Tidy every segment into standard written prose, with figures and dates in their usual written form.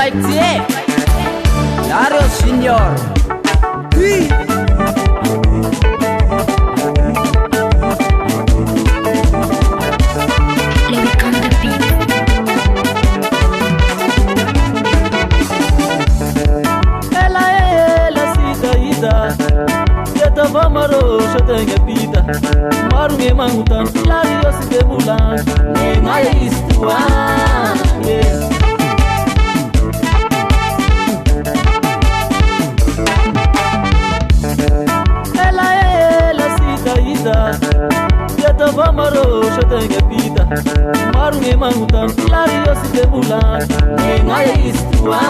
Saitier, Darius Junior. Vamaro shotenge pita marunge mangutan lario sike bulan ngai istua ela sita ida yata vamaro shotenge pita marunge mangutan lario sike bulan ngai istua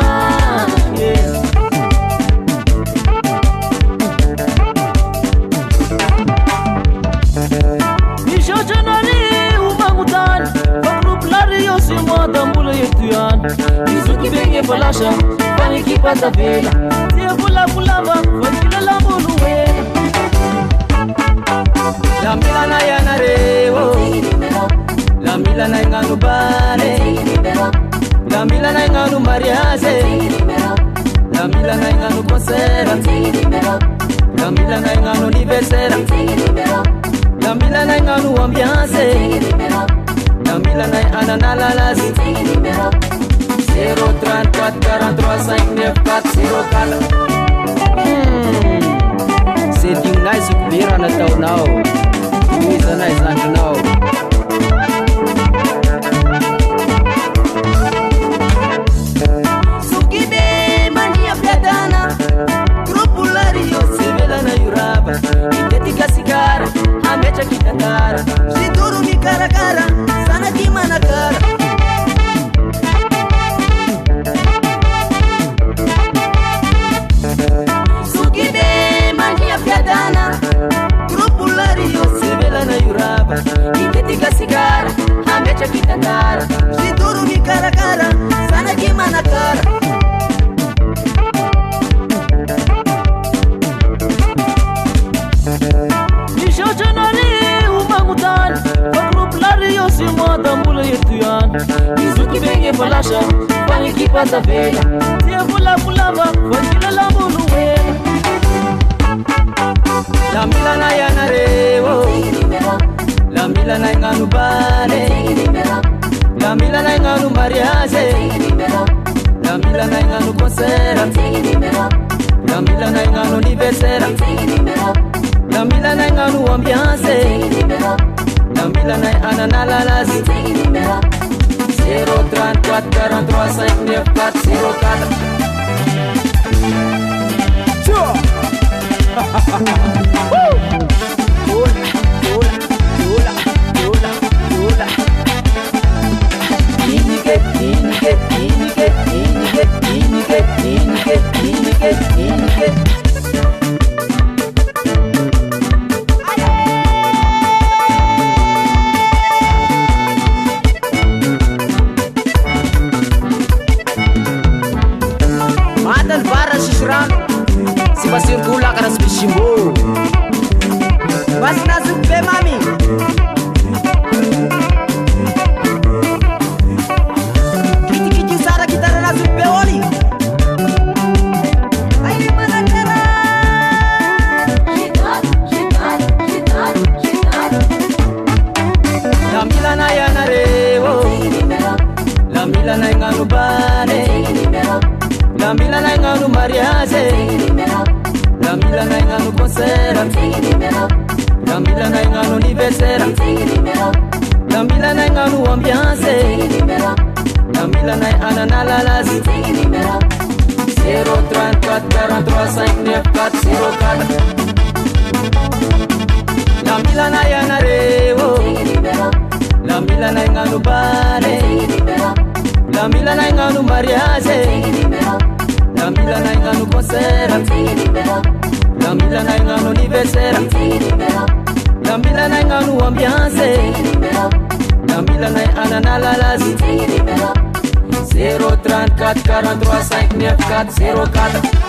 Izuki benye falasha, paniki pata vela Tia pula pulava, wakila la moluwela La milana ya narewo La milana inganu bale La milana inganu mariaze La milana inganu konsera La milana inganu anniversaire La milana inganu ambiance La milana ananalalas 034 43 59 404 Setingnay sukbira na taonao Tuizanay zandrinao Sukibe mania piadana Grupo Lario Sevela na Yuraba Itetika sigara Amecha kitandara Siduru mi cara cara Sana kimana cara Grupo Lario Sevela na Yuraba Itetika sigara Amecha kitandara Siduru mi cara cara Sana kimana cara Izuki benye falasha, paniki pata vela Tia pula pulava, wakila la moluwela La milana ya narewo La milana inganu bale La milana inganu mariaze La milana inganu konsera La milana inganu anniversaire La milana inganu ambiance La milana ananalalas 034 43 59 404 Se vai circular cara bichimbo Mas na zupe mami Kiti kiti sara kitara na zupe oli Ai manatera La milana ya narewo La milana inganu bale La milana inganu mariaze La milana inganu konsera La milana inganu anniversaire La milana inganu ambiance La milana ananalalas 034 43 59 404 La milana ya narewo La milana inganu bale La milana inganu mariaze La milana inganu konsera La milana inganu anniversaire La milana inganu ambiance La milana ananalalas 034 43 59 404